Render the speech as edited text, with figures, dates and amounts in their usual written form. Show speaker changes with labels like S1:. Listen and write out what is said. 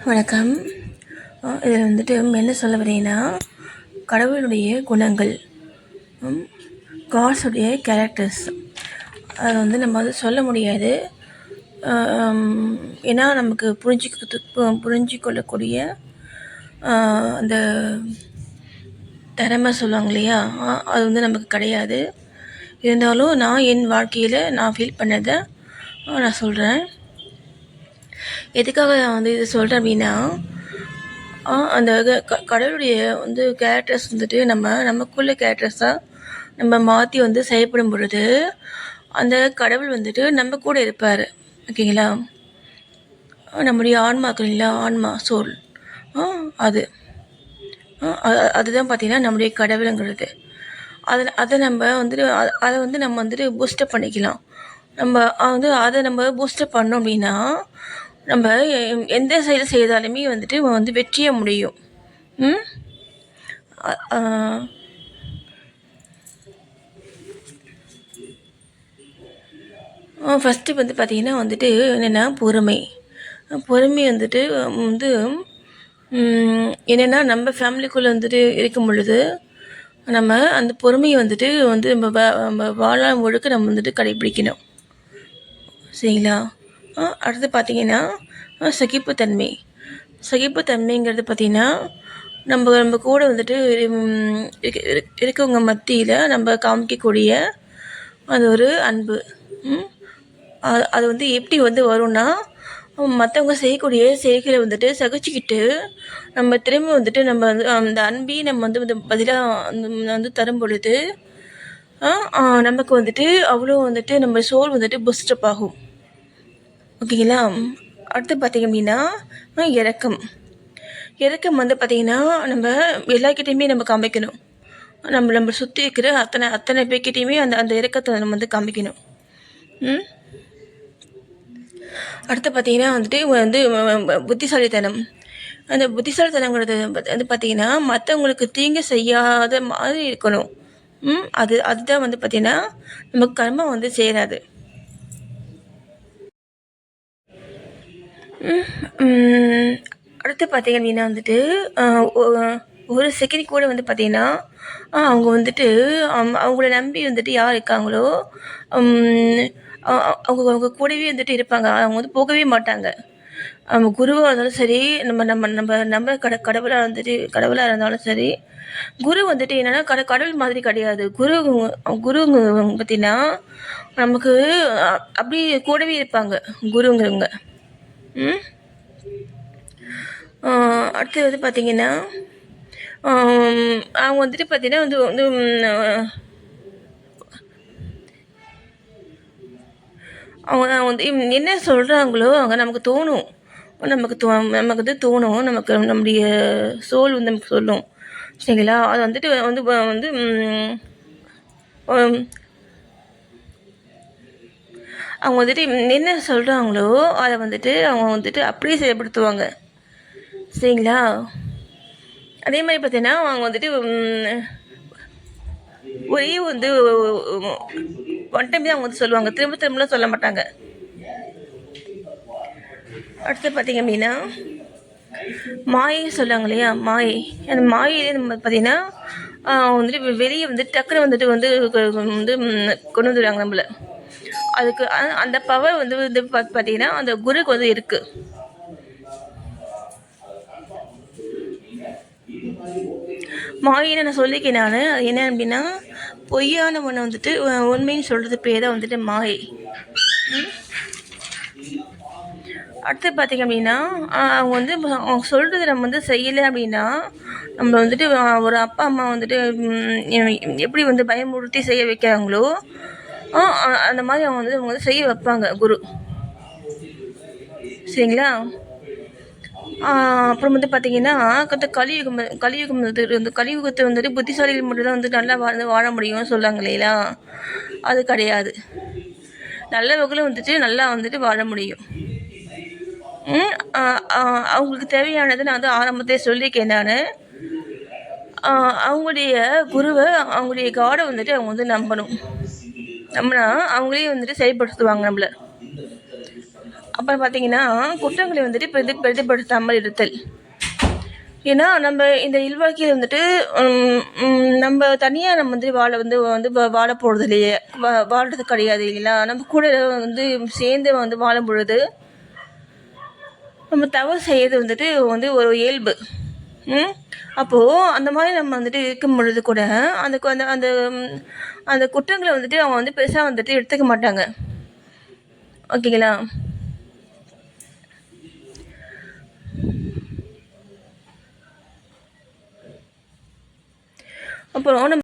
S1: வணக்கம். இதில் வந்துட்டு என்ன சொல்ல வரீங்கன்னா, கடவுளுடைய குணங்கள், காட்ஸுடைய கேரக்டர்ஸ், அதை வந்து நம்ம வந்து சொல்ல முடியாது. ஏன்னா நமக்கு புரிஞ்சிக்கொள்ளக்கூடிய அந்த திறமை சொல்லுவாங்க இல்லையா, அது வந்து நமக்கு கிடையாது. இருந்தாலும் நான் என் வாழ்க்கையில் நான் ஃபீல் பண்ணதை நான் சொல்கிறேன். எதுக்காக நான் வந்து இது சொல்கிறேன் அப்படின்னா, அந்த கடவுளுடைய வந்து கேரக்டர்ஸ் வந்துட்டு நமக்குள்ள கேரக்டர்ஸாக நம்ம மாற்றி வந்து செயல்படும் பொழுது அந்த கடவுள் வந்துட்டு நம்ம கூட இருப்பார். ஓகேங்களா? நம்முடைய ஆன்மாக்கள் இல்லைங்களா, ஆன்மா சோல், அது அதுதான் பார்த்திங்கன்னா நம்முடைய கடவுளுங்கிறது. அதை நம்ம வந்துட்டு அதை வந்து நம்ம வந்துட்டு பூஸ்டப் பண்ணிக்கலாம். நம்ம வந்து அதை நம்ம பூஸ்டப் பண்ணோம் அப்படின்னா நம்ம எந்த செயல் செய்தாலுமே வந்துட்டு வந்து வெற்றிய முடியும். ஃபஸ்ட்டு வந்து பார்த்திங்கன்னா வந்துட்டு என்னென்னா பொறுமை வந்துட்டு வந்து என்னென்னா நம்ம ஃபேமிலிக்குள்ளே வந்துட்டு இருக்கும் பொழுது நம்ம அந்த பொறுமையை வந்துட்டு வந்து நம்ம வாழ்நாள் முழுக்க நம்ம வந்துட்டு கடைப்பிடிக்கணும். சரிங்களா? அடுத்து பார்த்திங்கன்னா சகிப்புத்தன்மைங்கிறது பார்த்திங்கன்னா நம்ம கூட வந்துட்டு இருக்கவங்க மத்தியில் நம்ம காமிக்கக்கூடிய அது ஒரு அன்பு. அது வந்து எப்படி வந்து வரும்னா, மற்றவங்க செய்யக்கூடிய செய்களை வந்துட்டு சகிச்சுக்கிட்டு நம்ம திரும்ப வந்துட்டு நம்ம வந்து அந்த அன்பையும் நம்ம வந்து பதிலாக வந்து தரும் பொழுது நமக்கு வந்துட்டு அவ்வளோ வந்துட்டு நம்ம சோல் வந்துட்டு பூஸ்டப் ஆகும். ஓகேங்களா? அடுத்து பார்த்திங்க அப்படின்னா இறக்கம் வந்து பார்த்திங்கன்னா நம்ம எல்லாக்கிட்டையுமே நம்ம காமிக்கணும். நம்ம சுற்றி இருக்கிற அத்தனை பேர்கிட்டையுமே அந்த இறக்கத்தை நம்ம வந்து காமிக்கணும். அடுத்து பார்த்திங்கன்னா வந்துட்டு வந்து புத்திசாலித்தனம். அந்த புத்திசாலித்தனங்கிறது வந்து பார்த்திங்கன்னா மற்றவங்களுக்கு தீங்கு செய்யாத மாதிரி இருக்கணும். அதுதான் வந்து பார்த்திங்கன்னா நமக்கு கர்மம் வந்து சேராது. அடுத்து பார்த்திங்க அப்படின்னா வந்துட்டு ஒரு செகண்ட் கூட வந்து பார்த்திங்கன்னா அவங்க வந்துட்டு அவங்கள நம்பி வந்துட்டு யார் இருக்காங்களோ அவங்க கூடவே வந்துட்டு இருப்பாங்க. அவங்க வந்து போகவே மாட்டாங்க. அவங்க குருவாக இருந்தாலும் சரி, நம்ம கடவுளாக இருந்தாலும் சரி, குரு வந்துட்டு என்னென்னா கடவுள் மாதிரி கிடையாது. குருங்க பார்த்தீங்கன்னா நமக்கு அப்படி கூடவே இருப்பாங்க குருங்கிறவங்க. அடுத்து வந்து பார்த்திங்கன்னா அவங்க வந்துட்டு பார்த்திங்கன்னா வந்து அவங்க வந்து என்ன சொல்கிறாங்களோ அவங்க நமக்கு தோணும். நமக்கு வந்து தோணும். நமக்கு நம்முடைய சோல் வந்து நமக்கு சொல்லும். சரிங்களா? அது வந்துட்டு வந்து வந்து அவங்க வந்துட்டு என்ன சொல்கிறாங்களோ அதை வந்துட்டு அவங்க வந்துட்டு அப்படியே செயல்படுத்துவாங்க. சரிங்களா? அதே மாதிரி பார்த்தீங்கன்னா அவங்க வந்துட்டு ஒரே வந்து ஒன் டைம் தான் அவங்க வந்து சொல்லுவாங்க, திரும்பலாம் சொல்ல மாட்டாங்க. அடுத்து பார்த்திங்க அப்படின்னா மாயை சொல்லுவாங்க இல்லையா, மாயை. அந்த மாயையிலே நம்ம பார்த்திங்கன்னா வந்துட்டு வெளியே வந்து டக்குன்னு வந்துட்டு வந்து கொண்டு வந்துடுவாங்க நம்மளை. அதுக்கு அந்த பவர் வந்து பார்த்திங்கன்னா அந்த குருக்கு வந்து இருக்குது. மாயின்னு நான் சொல்லிக்கேன். நான் அது என்ன அப்படின்னா பொய்யான ஒன்று வந்துட்டு உண்மைன்னு சொல்கிறது பேர் தான் வந்துட்டு மாயை. அடுத்து பார்த்திங்க அப்படின்னா அவங்க வந்து அவங்க சொல்கிறது நம்ம வந்து செய்யலை அப்படின்னா நம்ம வந்துட்டு ஒரு அப்பா அம்மா வந்துட்டு எப்படி வந்து பயமுறுத்தி செய்ய வைக்கிறாங்களோ அந்த மாதிரி அவங்க வந்து செய்ய வைப்பாங்க குரு. சரிங்களா? அப்புறம் வந்து பார்த்திங்கன்னா கலியுகத்தை வந்துட்டு புத்திசாலிகள் மட்டும்தான் வந்து நல்லா வாழ முடியும்னு சொல்லுவாங்க இல்லைங்களா? அது கிடையாது. நல்லவர்களும் வந்துட்டு நல்லா வந்துட்டு வாழ முடியும். அவங்களுக்கு தேவையானது நான் வந்து ஆரம்பத்தையே சொல்லியிருக்கேன். நான் அவங்களுடைய குருவை, அவங்களுடைய காடை வந்துட்டு அவங்க வந்து நம்பினா அவங்களே வந்துட்டு செயல்படுத்துவாங்க நம்மளை. அப்புறம் பார்த்தீங்கன்னா, குற்றங்களை வந்துட்டு பிரதிபடுத்தாமல் இருத்தல். ஏன்னா நம்ம இந்த இல்வாழ்க்கையில் வந்துட்டு நம்ம தனியாக நம்ம வந்து வாழ போகிறது இல்லையே, வாழ்கிறது கிடையாது இல்லைங்களா. நம்ம கூட வந்து சேர்ந்து வந்து வாழும் பொழுது நம்ம தவறு செய்யறது வந்துட்டு ஒரு இயல்பு. அப்போது அந்த மாதிரி நம்ம வந்துட்டு இருக்கும் பொழுது கூட அந்த அந்த அந்த அந்த குற்றங்களை வந்துட்டு அவங்க வந்து பெருசாக வந்துட்டு எடுத்துக்க மாட்டாங்க. ஓகேங்களா. அப்புறம் நம்ம